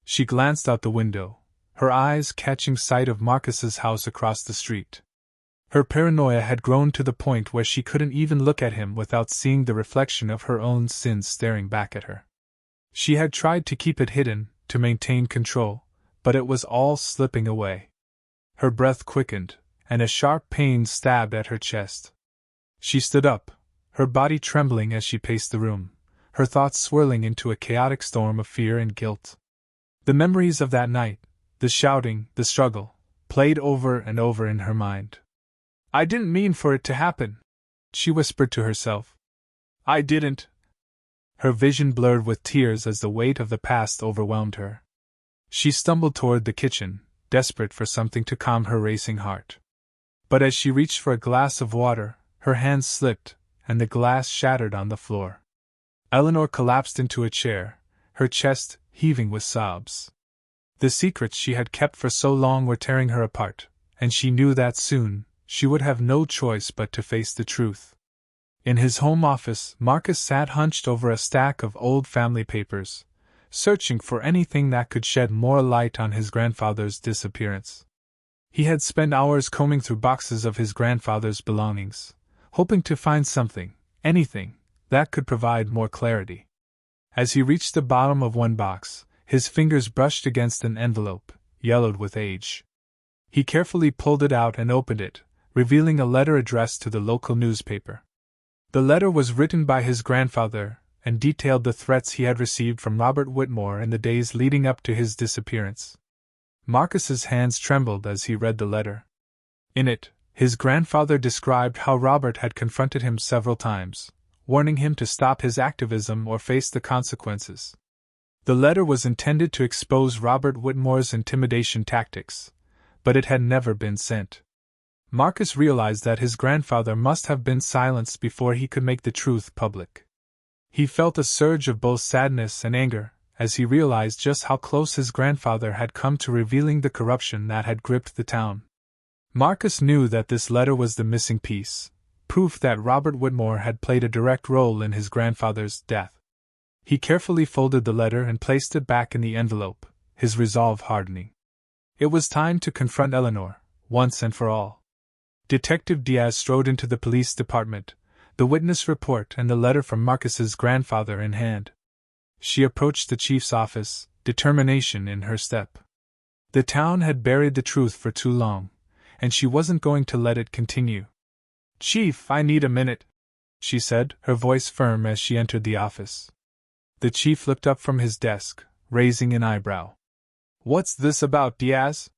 She glanced out the window, her eyes catching sight of Marcus's house across the street. Her paranoia had grown to the point where she couldn't even look at him without seeing the reflection of her own sins staring back at her. She had tried to keep it hidden, to maintain control, but it was all slipping away. Her breath quickened, and a sharp pain stabbed at her chest. She stood up, her body trembling as she paced the room, her thoughts swirling into a chaotic storm of fear and guilt. The memories of that night, the shouting, the struggle, played over and over in her mind. "I didn't mean for it to happen," she whispered to herself. "I didn't." Her vision blurred with tears as the weight of the past overwhelmed her. She stumbled toward the kitchen, desperate for something to calm her racing heart. But as she reached for a glass of water, her hand slipped, and the glass shattered on the floor. Eleanor collapsed into a chair, her chest heaving with sobs. The secrets she had kept for so long were tearing her apart, and she knew that soon she would have no choice but to face the truth. In his home office, Marcus sat hunched over a stack of old family papers, searching for anything that could shed more light on his grandfather's disappearance. He had spent hours combing through boxes of his grandfather's belongings, hoping to find something, anything, that could provide more clarity. As he reached the bottom of one box, his fingers brushed against an envelope, yellowed with age. He carefully pulled it out and opened it, revealing a letter addressed to the local newspaper. The letter was written by his grandfather, and detailed the threats he had received from Robert Whitmore in the days leading up to his disappearance. Marcus's hands trembled as he read the letter. In it, his grandfather described how Robert had confronted him several times, warning him to stop his activism or face the consequences. The letter was intended to expose Robert Whitmore's intimidation tactics, but it had never been sent. Marcus realized that his grandfather must have been silenced before he could make the truth public. He felt a surge of both sadness and anger as he realized just how close his grandfather had come to revealing the corruption that had gripped the town. Marcus knew that this letter was the missing piece, proof that Robert Whitmore had played a direct role in his grandfather's death. He carefully folded the letter and placed it back in the envelope, his resolve hardening. It was time to confront Eleanor, once and for all. Detective Diaz strode into the police department, the witness report and the letter from Marcus's grandfather in hand. She approached the chief's office, determination in her step. The town had buried the truth for too long, and she wasn't going to let it continue. "Chief, I need a minute," she said, her voice firm as she entered the office. The chief looked up from his desk, raising an eyebrow. "What's this about, Diaz?"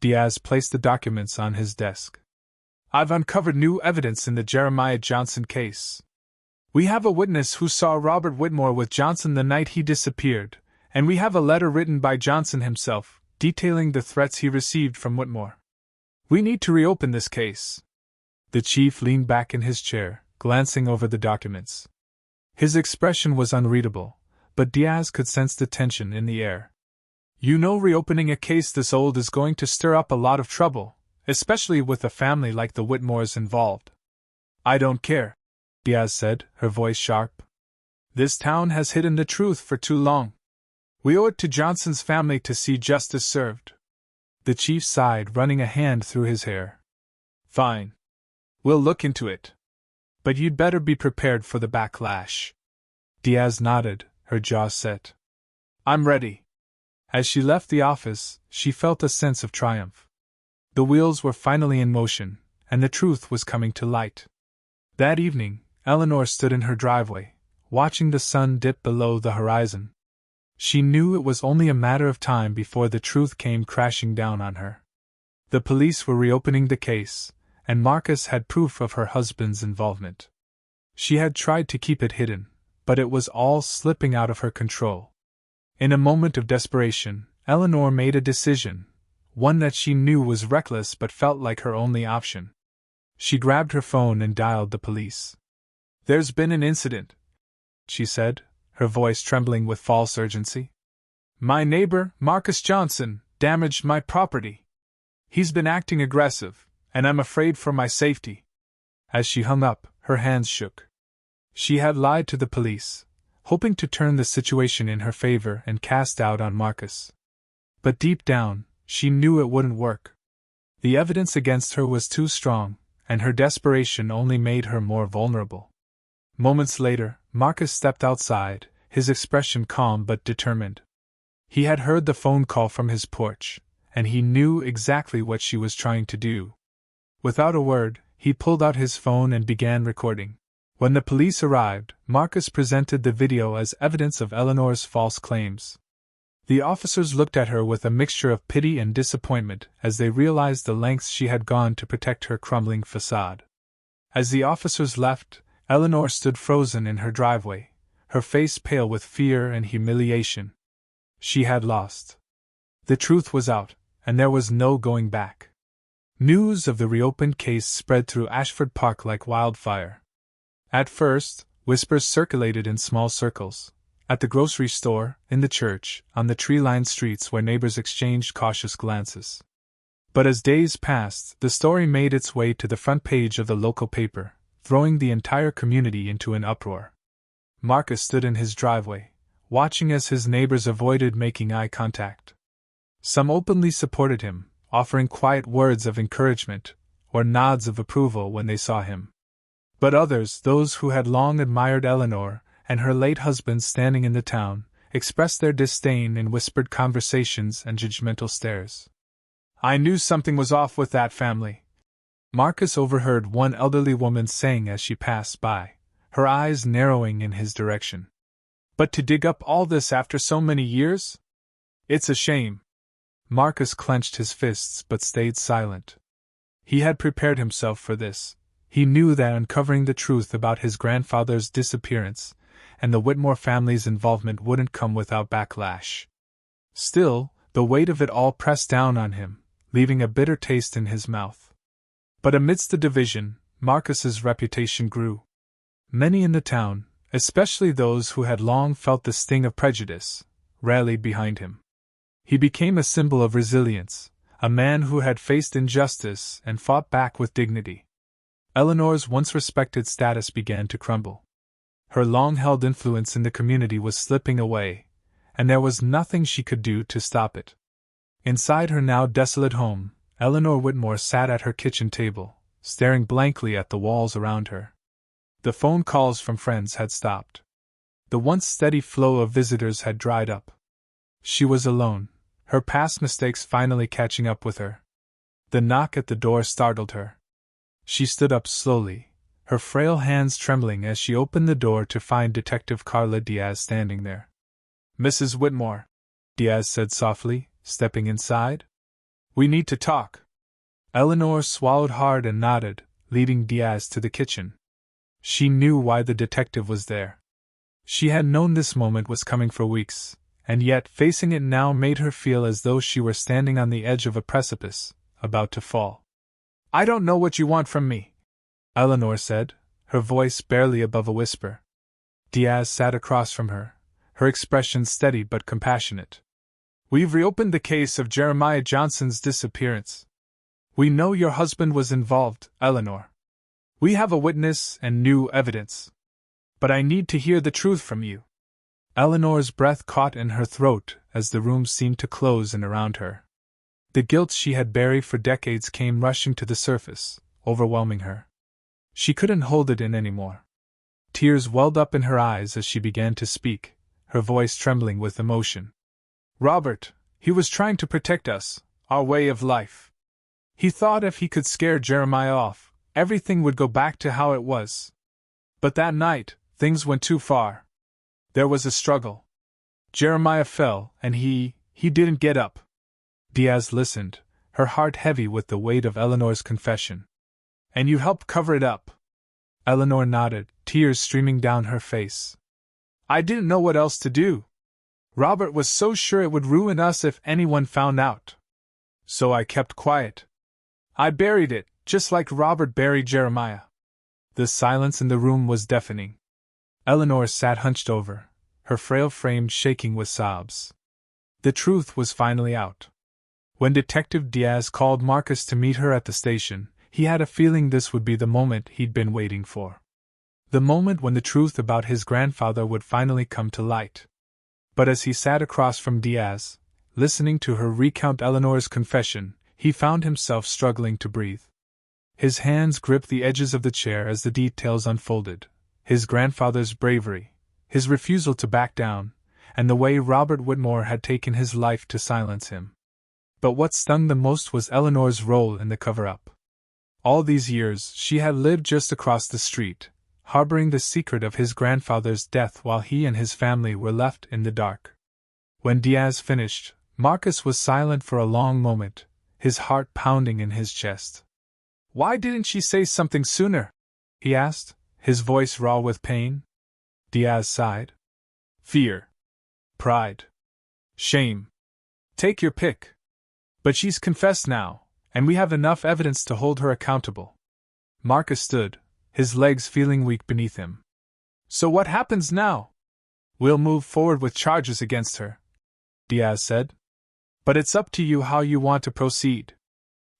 Diaz placed the documents on his desk. "I've uncovered new evidence in the Jeremiah Johnson case. We have a witness who saw Robert Whitmore with Johnson the night he disappeared, and we have a letter written by Johnson himself, detailing the threats he received from Whitmore. We need to reopen this case." The chief leaned back in his chair, glancing over the documents. His expression was unreadable, but Diaz could sense the tension in the air. "You know, reopening a case this old is going to stir up a lot of trouble, especially with a family like the Whitmores involved." "I don't care," Diaz said, her voice sharp. "This town has hidden the truth for too long. We owe it to Johnson's family to see justice served." The chief sighed, running a hand through his hair. "Fine. We'll look into it. But you'd better be prepared for the backlash." Diaz nodded, her jaw set. "I'm ready." As she left the office, she felt a sense of triumph. The wheels were finally in motion, and the truth was coming to light. That evening, Eleanor stood in her driveway, watching the sun dip below the horizon. She knew it was only a matter of time before the truth came crashing down on her. The police were reopening the case, and Marcus had proof of her husband's involvement. She had tried to keep it hidden, but it was all slipping out of her control. In a moment of desperation, Eleanor made a decision, one that she knew was reckless but felt like her only option. She grabbed her phone and dialed the police. "There's been an incident," she said, her voice trembling with false urgency. "My neighbor, Marcus Johnson, damaged my property. He's been acting aggressive, and I'm afraid for my safety." As she hung up, her hands shook. She had lied to the police, hoping to turn the situation in her favor and cast doubt on Marcus. But deep down, she knew it wouldn't work. The evidence against her was too strong, and her desperation only made her more vulnerable. Moments later, Marcus stepped outside, his expression calm but determined. He had heard the phone call from his porch, and he knew exactly what she was trying to do. Without a word, he pulled out his phone and began recording. When the police arrived, Marcus presented the video as evidence of Eleanor's false claims. The officers looked at her with a mixture of pity and disappointment as they realized the lengths she had gone to protect her crumbling facade. As the officers left, Eleanor stood frozen in her driveway, her face pale with fear and humiliation. She had lost. The truth was out, and there was no going back. News of the reopened case spread through Ashford Park like wildfire. At first, whispers circulated in small circles. At the grocery store, in the church, on the tree-lined streets where neighbors exchanged cautious glances. But as days passed, the story made its way to the front page of the local paper, throwing the entire community into an uproar. Marcus stood in his driveway, watching as his neighbors avoided making eye contact. Some openly supported him, offering quiet words of encouragement or nods of approval when they saw him. But others, those who had long admired Eleanor and her late husband standing in the town, expressed their disdain in whispered conversations and judgmental stares. "I knew something was off with that family," Marcus overheard one elderly woman saying as she passed by, her eyes narrowing in his direction. "But to dig up all this after so many years? It's a shame." Marcus clenched his fists but stayed silent. He had prepared himself for this. He knew that uncovering the truth about his grandfather's disappearance and the Whitmore family's involvement wouldn't come without backlash. Still, the weight of it all pressed down on him, leaving a bitter taste in his mouth. But amidst the division, Marcus's reputation grew. Many in the town, especially those who had long felt the sting of prejudice, rallied behind him. He became a symbol of resilience, a man who had faced injustice and fought back with dignity. Eleanor's once respected status began to crumble. Her long-held influence in the community was slipping away, and there was nothing she could do to stop it. Inside her now desolate home, Eleanor Whitmore sat at her kitchen table, staring blankly at the walls around her. The phone calls from friends had stopped. The once steady flow of visitors had dried up. She was alone, her past mistakes finally catching up with her. The knock at the door startled her. She stood up slowly, her frail hands trembling as she opened the door to find Detective Carla Diaz standing there. "Mrs. Whitmore," Diaz said softly, stepping inside. "We need to talk." Eleanor swallowed hard and nodded, leading Diaz to the kitchen. She knew why the detective was there. She had known this moment was coming for weeks, and yet facing it now made her feel as though she were standing on the edge of a precipice, about to fall. "I don't know what you want from me," Eleanor said, her voice barely above a whisper. Diaz sat across from her, her expression steady but compassionate. "We've reopened the case of Jeremiah Johnson's disappearance. We know your husband was involved, Eleanor. We have a witness and new evidence. But I need to hear the truth from you." Eleanor's breath caught in her throat as the room seemed to close in around her. The guilt she had buried for decades came rushing to the surface, overwhelming her. She couldn't hold it in anymore. Tears welled up in her eyes as she began to speak, her voice trembling with emotion. "Robert, he was trying to protect us, our way of life. He thought if he could scare Jeremiah off, everything would go back to how it was. But that night, things went too far. There was a struggle. Jeremiah fell, and he didn't get up." Diaz listened, her heart heavy with the weight of Eleanor's confession. "And you helped cover it up?" Eleanor nodded, tears streaming down her face. "I didn't know what else to do. Robert was so sure it would ruin us if anyone found out. So I kept quiet. I buried it, Just like Robert buried Jeremiah. The silence in the room was deafening. Eleanor sat hunched over, her frail frame shaking with sobs. The truth was finally out. When Detective Diaz called Marcus to meet her at the station, he had a feeling this would be the moment he'd been waiting for. The moment when the truth about his grandfather would finally come to light. But as he sat across from Diaz, listening to her recount Eleanor's confession, he found himself struggling to breathe. His hands gripped the edges of the chair as the details unfolded. His grandfather's bravery, his refusal to back down, and the way Robert Whitmore had taken his life to silence him. But what stung the most was Eleanor's role in the cover-up. All these years she had lived just across the street, harboring the secret of his grandfather's death while he and his family were left in the dark. When Diaz finished, Marcus was silent for a long moment, his heart pounding in his chest. "Why didn't she say something sooner?" he asked, his voice raw with pain. Diaz sighed. "Fear. Pride. Shame. Take your pick. But she's confessed now, and we have enough evidence to hold her accountable." Marcus stood, his legs feeling weak beneath him. "So what happens now?" "We'll move forward with charges against her," Diaz said. "But it's up to you how you want to proceed.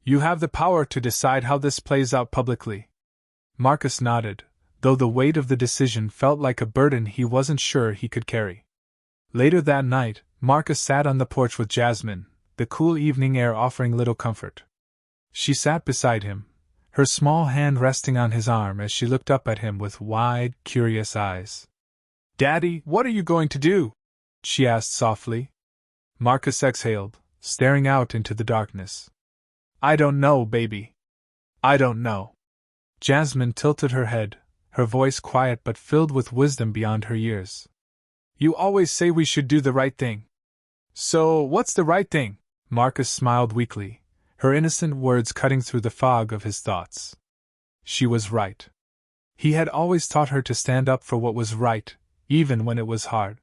You have the power to decide how this plays out publicly." Marcus nodded, though the weight of the decision felt like a burden he wasn't sure he could carry. Later that night, Marcus sat on the porch with Jasmine, the cool evening air offering little comfort. She sat beside him, her small hand resting on his arm as she looked up at him with wide, curious eyes. "Daddy, what are you going to do?" she asked softly. Marcus exhaled, staring out into the darkness. "I don't know, baby. I don't know." Jasmine tilted her head, her voice quiet but filled with wisdom beyond her years. "You always say we should do the right thing. So, what's the right thing?" Marcus smiled weakly, her innocent words cutting through the fog of his thoughts. She was right. He had always taught her to stand up for what was right, even when it was hard.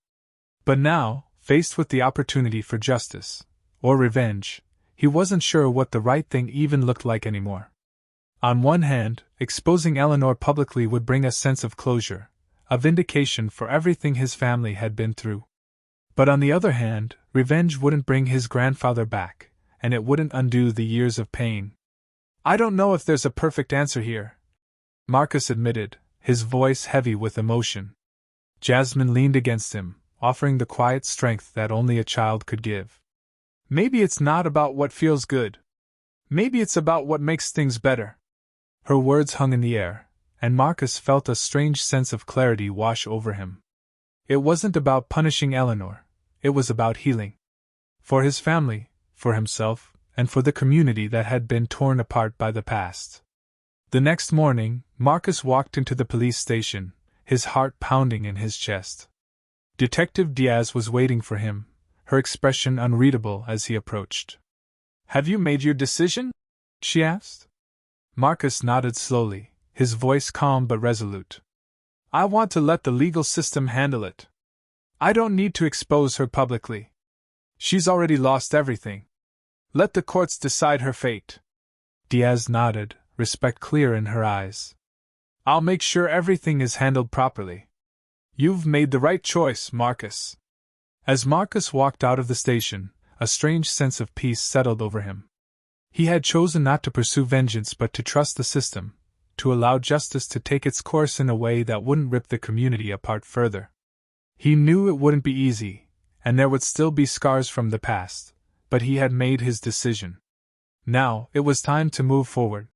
But now, faced with the opportunity for justice, or revenge, he wasn't sure what the right thing even looked like anymore. On one hand, exposing Eleanor publicly would bring a sense of closure, a vindication for everything his family had been through. But on the other hand, revenge wouldn't bring his grandfather back, and it wouldn't undo the years of pain. "I don't know if there's a perfect answer here," Marcus admitted, his voice heavy with emotion. Jasmine leaned against him, offering the quiet strength that only a child could give. "Maybe it's not about what feels good. Maybe it's about what makes things better." Her words hung in the air, and Marcus felt a strange sense of clarity wash over him. It wasn't about punishing Eleanor, it was about healing. For his family, for himself, and for the community that had been torn apart by the past. The next morning, Marcus walked into the police station, his heart pounding in his chest. Detective Diaz was waiting for him, her expression unreadable as he approached. "Have you made your decision?" she asked. Marcus nodded slowly, his voice calm but resolute. "I want to let the legal system handle it. I don't need to expose her publicly. She's already lost everything. Let the courts decide her fate." Diaz nodded, respect clear in her eyes. "I'll make sure everything is handled properly." "You've made the right choice, Marcus." As Marcus walked out of the station, a strange sense of peace settled over him. He had chosen not to pursue vengeance but to trust the system, to allow justice to take its course in a way that wouldn't rip the community apart further. He knew it wouldn't be easy, and there would still be scars from the past, but he had made his decision. Now, it was time to move forward,